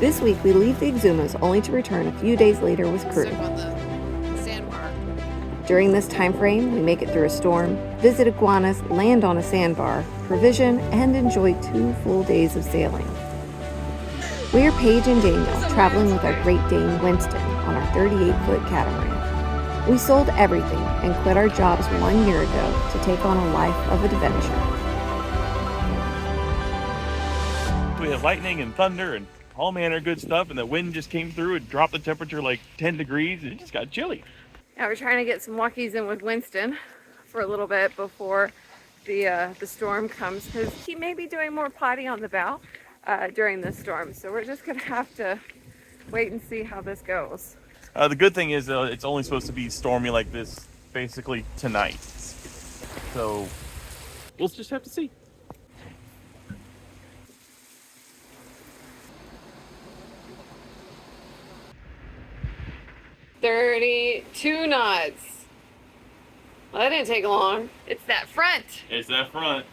This week we leave the Exumas only to return a few days later with crew. On the sandbar. During this time frame, we make it through a storm, visit iguanas, land on a sandbar, provision, and enjoy 2 full days of sailing. We are Paige and Daniel, traveling with our Great Dane, Winston, on our 38-foot catamaran. We sold everything and quit our jobs 1 year ago to take on a life of adventure. We had lightning and thunder and all manner of good stuff, and the wind just came through and dropped the temperature like 10 degrees, and it just got chilly. Yeah, we're trying to get some walkies in with Winston for a little bit before the storm comes, because he may be doing more potty on the bow during this storm. So we're just gonna have to wait and see how this goes. The good thing is it's only supposed to be stormy like this basically tonight. So we'll just have to see. $32 knots. Well, that didn't take long. It's that front. It's that front.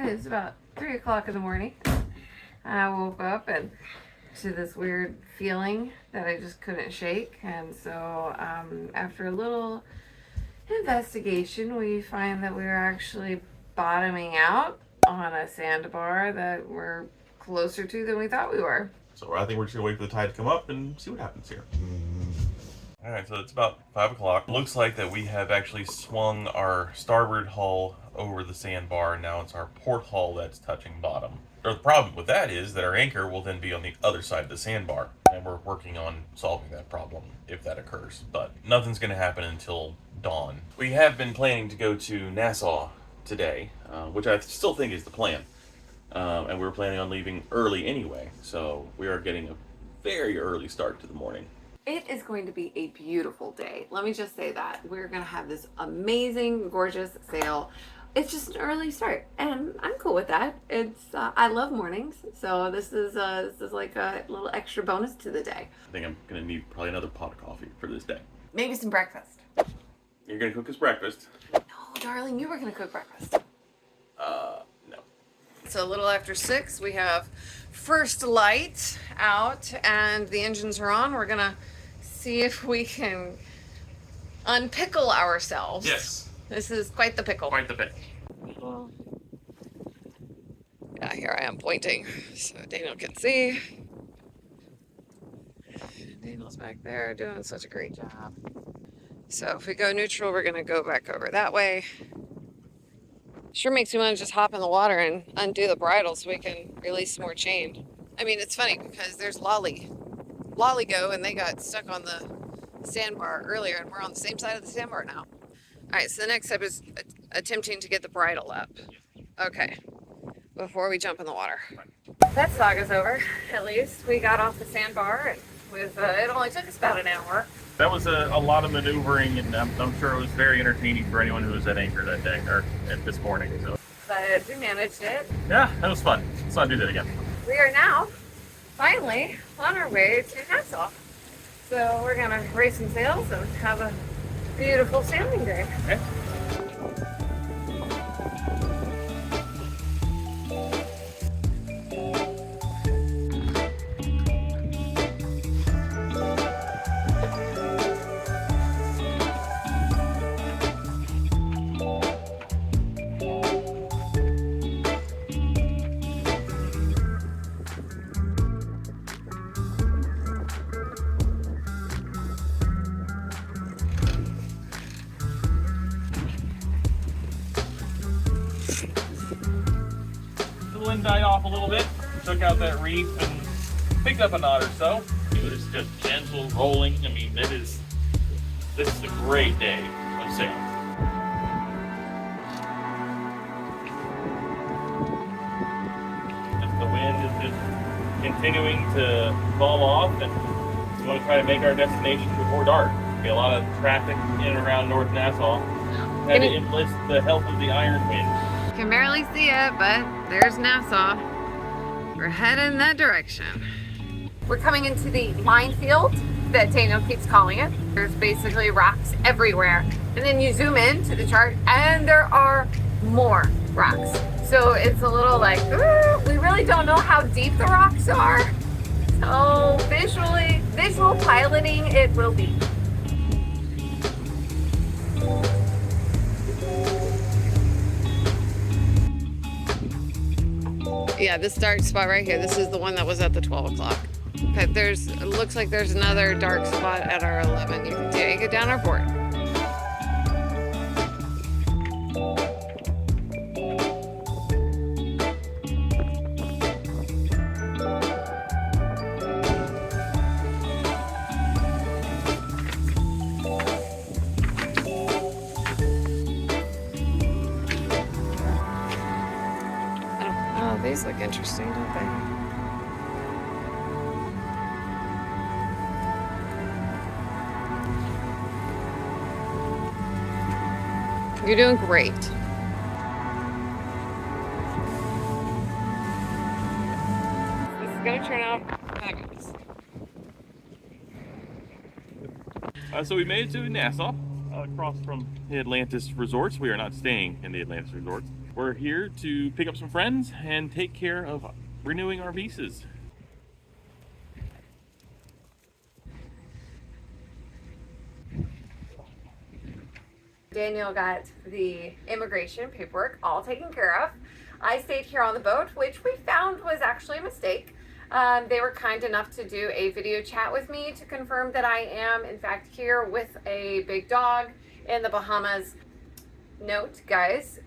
It's about 3 o'clock in the morning. I woke up and to this weird feeling that I just couldn't shake, and so after a little investigation, we find that we were actually bottoming out on a sandbar that we're closer to than we thought we were. So I think we're just gonna wait for the tide to come up and see what happens here. All right, so it's about 5 o'clock. Looks like that we have actually swung our starboard hull over the sandbar. Now it's our port hull that's touching bottom. Or the problem with that is that our anchor will then be on the other side of the sandbar, and we're working on solving that problem if that occurs. But nothing's going to happen until dawn. We have been planning to go to Nassau today, which I still think is the plan. And we were planning on leaving early anyway, so we are getting a very early start to the morning. It is going to be a beautiful day. Let me just say that. We're going to have this amazing, gorgeous sail. It's just an early start, and I'm cool with that. It's I love mornings, so this is like a little extra bonus to the day. I think I'm going to need probably another pot of coffee for this day. Maybe some breakfast. You're going to cook us breakfast? No, darling, you were going to cook breakfast. No. So a little after 6, we have first light out, and the engines are on. We're going to see if we can unpickle ourselves. Yes. This is quite the pickle. Quite the pick. Yeah, here I am pointing so Daniel can see. Daniel's back there doing such a great job. So if we go neutral, we're going to go back over that way. Sure makes me want to just hop in the water and undo the bridle so we can release some more chain. I mean, it's funny because there's Lolly go, and they got stuck on the sandbar earlier, and we're on the same side of the sandbar now. All right, so the next step is attempting to get the bridle up. Okay, before we jump in the water. That saga's over, at least. We got off the sandbar, and with it only took us about an hour. That was a lot of maneuvering, and I'm sure it was very entertaining for anyone who was at anchor that day, or at this morning. So. But we managed it. Yeah, that was fun. Let's not do that again. We are now finally on our way to Nassau. So we're gonna raise some sails and have a beautiful sailing day. Okay. wind died off a little bit, took out that reef and picked up a knot or so. It was just gentle rolling. I mean, this is a great day of sailing. The wind is just continuing to fall off, and we want to try to make our destination before dark. There'll be a lot of traffic in and around North Nassau. Had to enlist the help of the iron wind. You can barely see it, but there's Nassau. We're heading that direction. We're coming into the minefield that Daniel keeps calling it. There's basically rocks everywhere. And then you zoom in to the chart and there are more rocks. So it's a little like, we really don't know how deep the rocks are. So visual piloting it will be. Yeah, this dark spot right here, this is the one that was at the 12 o'clock. Okay, it looks like there's another dark spot at our 11. You can take it down our board. Oh, these look interesting, don't they? You're doing great. This is gonna turn out fabulous. So we made it to Nassau, across from the Atlantis Resorts. We are not staying in the Atlantis Resorts. We're here to pick up some friends and take care of renewing our visas. Daniel got the immigration paperwork all taken care of. I stayed here on the boat, which we found was actually a mistake. They were kind enough to do a video chat with me to confirm that I am in fact here with a big dog in the Bahamas. Note, guys,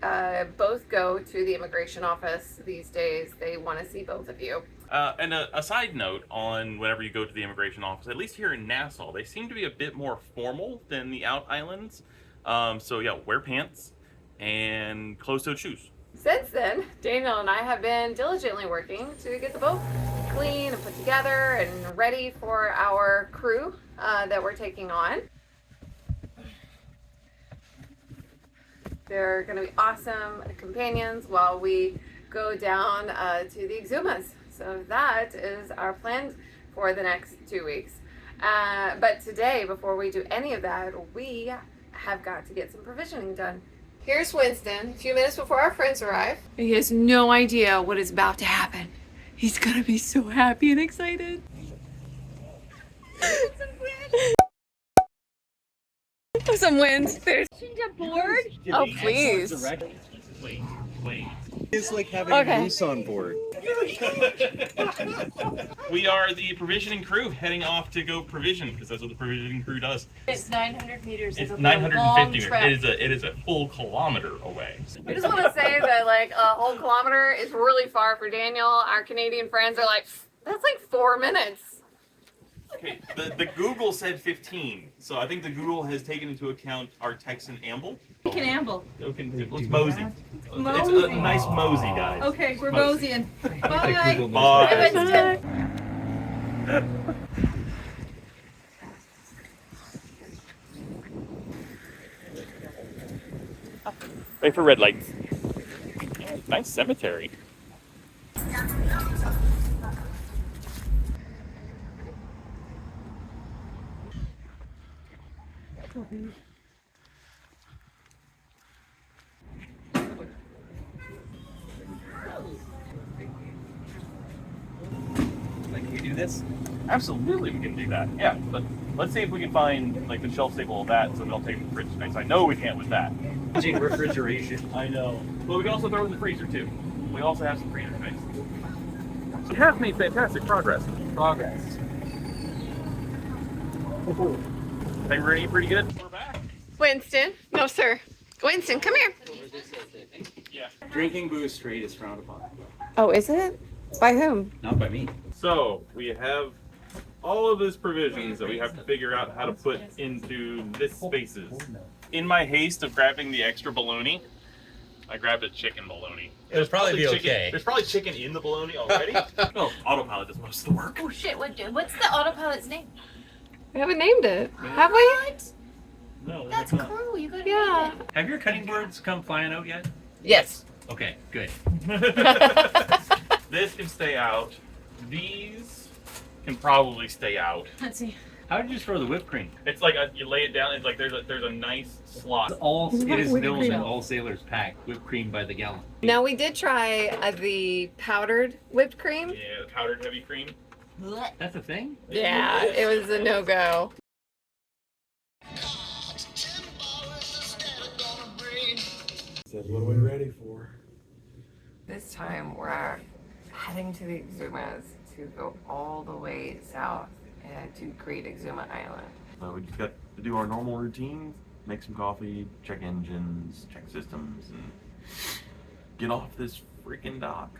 both go to the immigration office these days. They want to see both of you. And a side note on whenever you go to the immigration office, at least here in Nassau, they seem to be a bit more formal than the out islands. So yeah, wear pants and closed-toed shoes. Since then, Daniel and I have been diligently working to get the boat clean and put together and ready for our crew that we're taking on. They're going to be awesome companions while we go down to the Exumas. So that is our plan for the next 2 weeks. But today, before we do any of that, we have got to get some provisioning done. Here's Winston, a few minutes before our friends arrive. He has no idea what is about to happen. He's gonna be so happy and excited. Some wind. There's A board? oh please. Wait. It's like having a moose on board. We are the provisioning crew heading off to go provision, because that's what the provisioning crew does. It's 900 meters. It's a 950 meters. trek. It is a full kilometer away. I just want to say that like a whole kilometer is really far for Daniel. Our Canadian friends are like, that's like 4 minutes. Okay, the Google said 15, so I think the Google has taken into account our Texan amble. We can amble. Let's mosey. It's a nice mosey, guys. Okay, we're Mosey. moseying. Google Bye. knows Bye. Wait for red lights. Nice cemetery. Can we do this? Absolutely, we can do that. Yeah, but let's see if we can find like the shelf stable of that, so we don't take it to the fridge space. I know we can't with that. Refrigeration. I know. But we can also throw it in the freezer too. We also have some freezer space. So you have made fantastic progress. Think we're gonna eat pretty good? We're back. Winston, no sir. Winston, come here. Yeah. Drinking booze straight is frowned upon. Oh, is it? By whom? Not by me. So we have all of this provisions that we have to figure out how to put into this spaces. In my haste of grabbing the extra bologna, I grabbed a chicken bologna. It'll probably be chicken, okay. There's probably chicken in the bologna already. Oh, autopilot does most of the work. Oh shit, what's the autopilot's name? We haven't named it. Have we? What? No, That's cool. You gotta Yeah. name it. Have your cutting boards come flying out yet? Yes. Okay, good. This can stay out. These can probably stay out. Let's see. How did you throw the whipped cream? It's like you lay it down. It's like there's a nice slot. It is Whipped known cream. that all sailors pack whipped cream by the gallon. Now we did try the powdered whipped cream. Yeah, the powdered heavy cream. Blech. That's a thing? Yeah, it was a no-go. Said, what are we ready for? This time we're heading to the Exumas to go all the way south to Great Exuma Island. We just got to do our normal routine, make some coffee, check engines, check systems, and get off this freaking dock.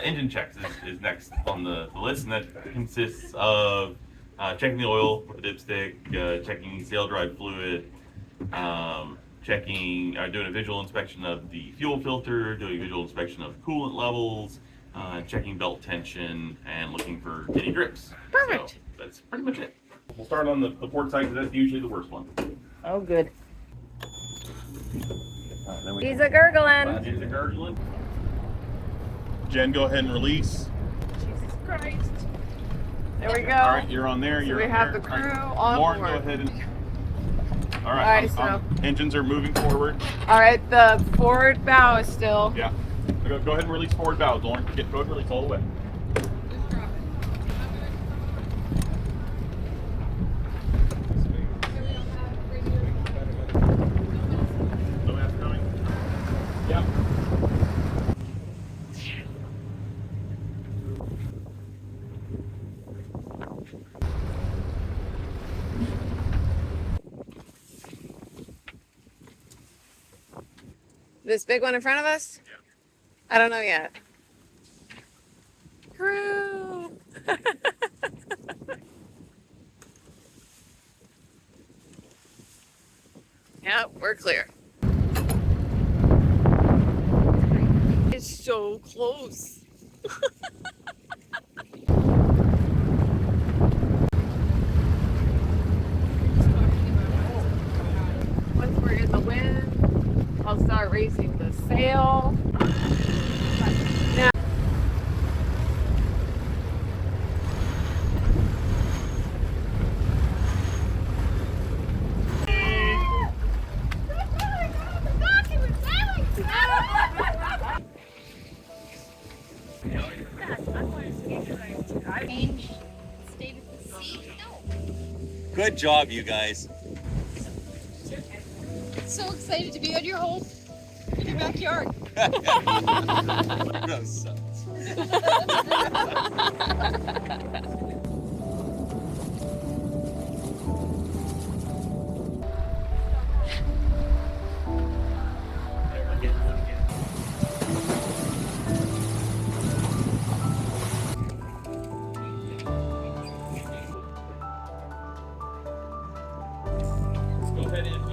Engine checks is next on the list, and that consists of checking the oil with the dipstick, checking sail drive fluid, doing a visual inspection of the fuel filter, doing a visual inspection of coolant levels, checking belt tension, and looking for any drips. Perfect. So that's pretty much it. We'll start on the port side because that's usually the worst one. Oh, good. Then He's a gurgling. He's a gurgling. Jen, go ahead and release. Jesus Christ. There we go. All right, you're on there. So You're we on have there. the crew All right. on Lauren, board. go ahead and. All All right. right, Engines are moving forward. All right, the forward bow is still. Yeah. Go ahead and release forward bows, Lauren. Go ahead and release all the way. Dumbass coming. Yep. This big one in front of us? Yeah. I don't know yet. Crew! Yep, we're clear. It's so close. Once we're in the wind, I'll start raising the sail. Now, Good job, you guys. So excited to be on your home in your backyard. No sense. Go ahead and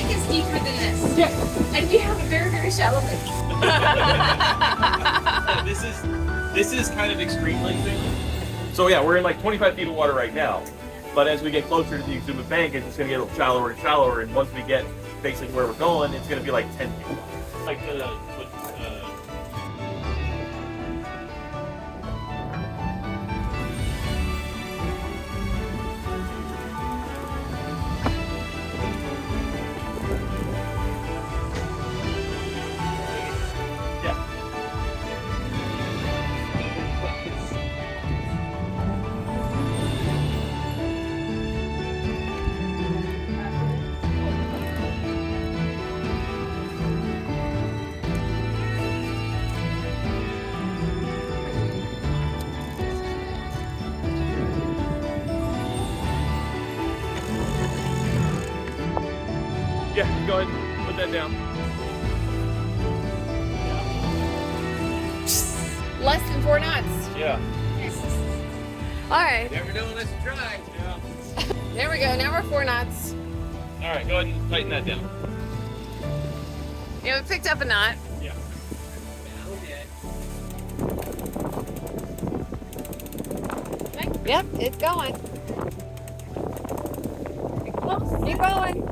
lake is deeper than this. Yeah. And we have a very, very shallow lake. Yeah, this is kind of extreme lake sailing. So yeah, we're in like 25 feet of water right now. But as we get closer to the Exumas bank, it's just gonna get shallower and shallower. And once we get basically where we're going, it's gonna be like 10 feet. Like yeah, go ahead and put that down. Less than 4 knots. Yeah. All right, Never know unless you try. Yeah. there we go. Now we're 4 knots. All right, go ahead and tighten that down. Yeah, we picked up a knot. Yeah. Yep, it's going. Keep going.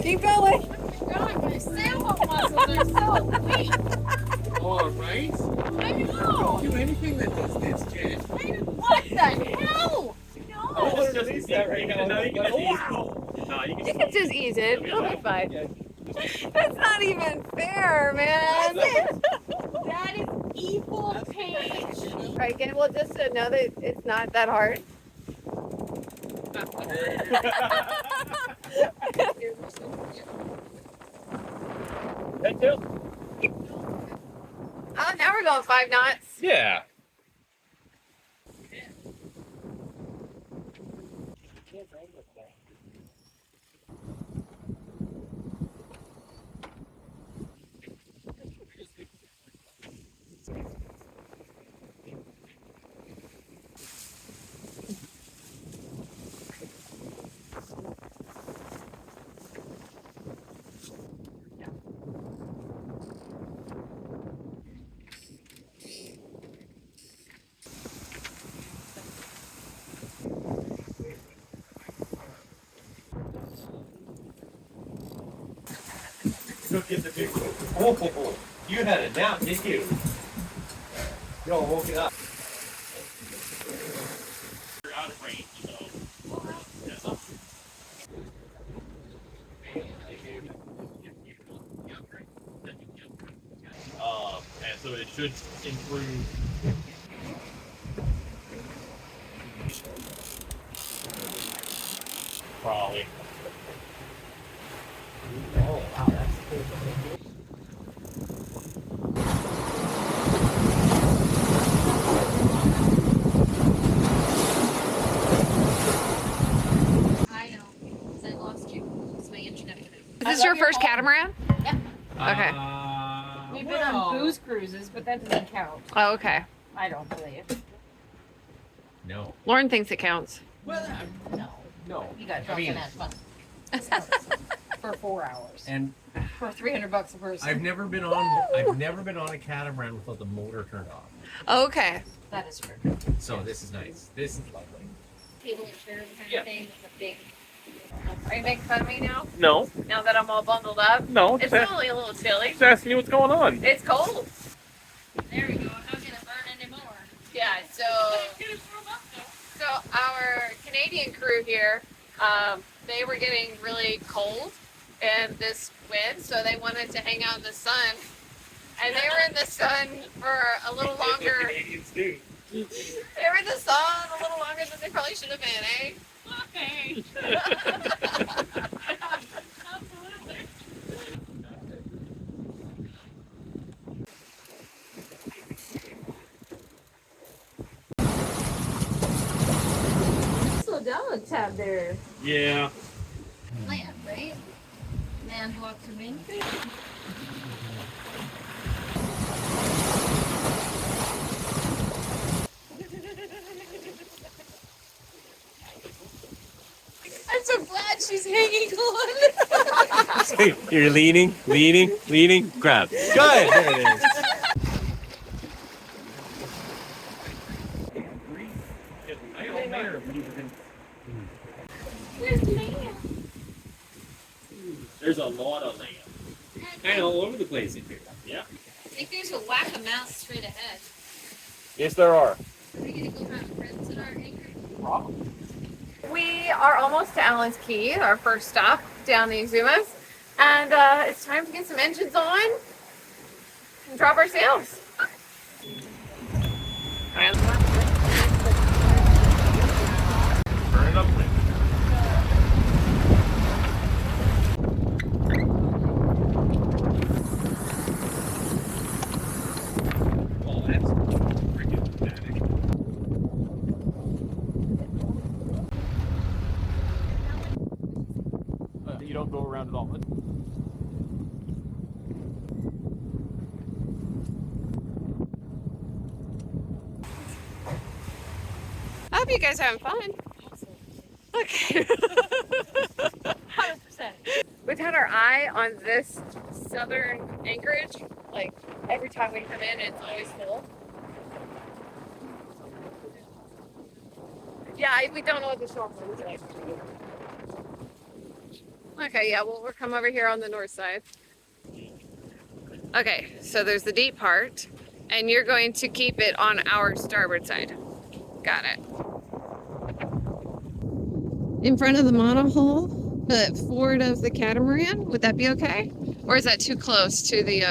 Keep going. God, my sailboat muscles are so weak. Oh, right? I know. Do anything that does this, Jen. What the hell? No. Oh, just ease that right now. No, you can just ease. No, you You can just ease it. It'll be fine. That's not even fair, man. That is evil, Paige. Right, okay, well, just to know that it's not that hard. Head tilt. Oh, now we're going 5 knots. Yeah. Go get the big one. Oh, you had it down, didn't you? Yo, woke it up. You're out of range, so. And so it should improve. Probably. Oh, wow, that's cool. I know. I lost you. It's my internet. Is this your first catamaran? Yeah. Okay. We've been on booze cruises, but that doesn't count. Oh, okay. I don't believe. No. Lauren thinks it counts. Well, no. No. You got I drunk mean, and had fun. For 4 hours. And For $300 a person. I've never been on a catamaran without the motor turned off. Okay. That is true. So this is nice. This is lovely. Table and chairs kind Yeah. of thing with a big. Are you making fun of me now? No, Now that I'm all bundled up? no. It's only a little chilly. Just asking you what's going on. It's cold. There we go. How can it burn anymore? Yeah, so our Canadian crew here, they were getting really cold and this wind, so they wanted to hang out in the sun. And they were in the sun for a little longer. Canadians do. They were in the sun a little longer than they probably should have been, eh? Okay. Slow down a tab there. Yeah. Land, right? Man walks a main street. I'm so so glad she's hanging on. You're leaning, grab. Good, there it is. Where's the man? There's a lot of land. Kind of all over the place in here. Yeah. I think there's a whack of mouse straight ahead. Yes, there are. Are we gonna go have friends at our anchor? We are almost to Allans Cay, our first stop down the Exumas, and it's time to get some engines on and drop our sails. Burn it up. Oh, that's freaking pathetic. You don't go around at all. I hope you guys are having fun. Okay. 100%. We've had our eye on this southern anchorage. Like every time we come in, it's always full. Yeah, we don't know what the shore is like. Okay, yeah, well, we'll come over here on the north side. Okay, so there's the deep part, and you're going to keep it on our starboard side. Got it. In front of the monohull, but forward of the catamaran, would that be okay? Or is that too close to the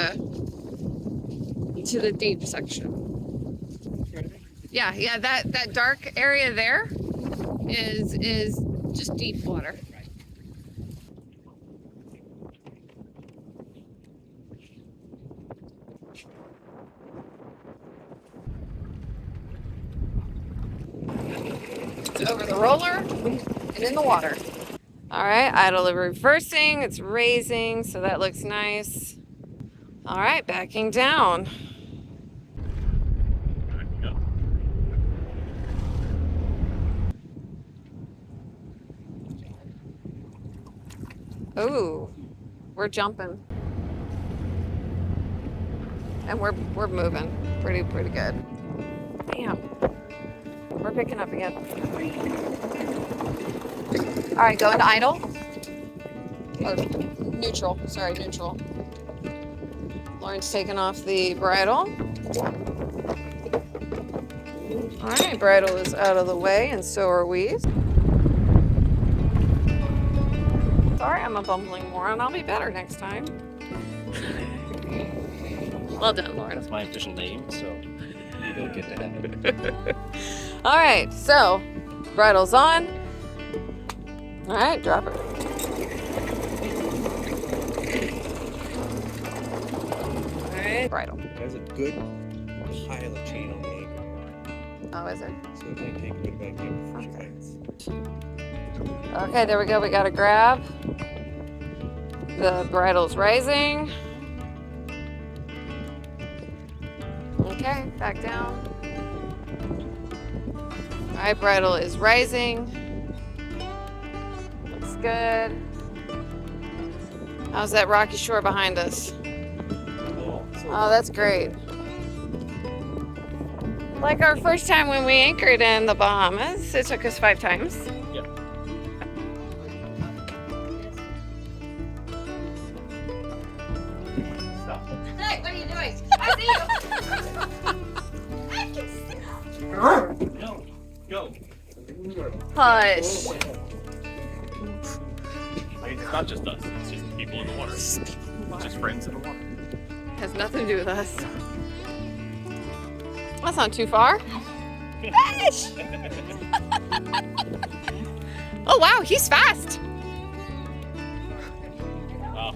deep section? Yeah, that dark area there is just deep water. It's over the roller and in the water. All right, idle reversing, it's raising, so that looks nice. All right, backing down. Ooh, we're jumping. And we're moving pretty good. Damn. We're picking up again. All right, go into idle. Or neutral, sorry, neutral. Lauren's taking off the bridle. All right, bridle is out of the way, and so are we. Sorry, I'm a bumbling moron. I'll be better next time. Well done, Lauren. That's my official name, so you don't get to have it. All right, so bridle's on. All right, drop her. All right, bridle. There's a good pile of chain on the anchor. Oh, is it? So it might take a bit back in before she bites. Okay, there we go. We got to grab. The bridle's rising. Okay, back down. All right, bridle is rising. Looks good. How's that rocky shore behind us? Oh, that's great. Like our first time when we anchored in the Bahamas, it took us 5 times. Yep. Stop. Hey, what are you doing? I see you. I can see. No, go. Hush. I mean, it's not just us. It's just people in the water. It's just friends in the water. Has nothing to do with us. That's not too far. Fish! Oh wow, he's fast. Wow.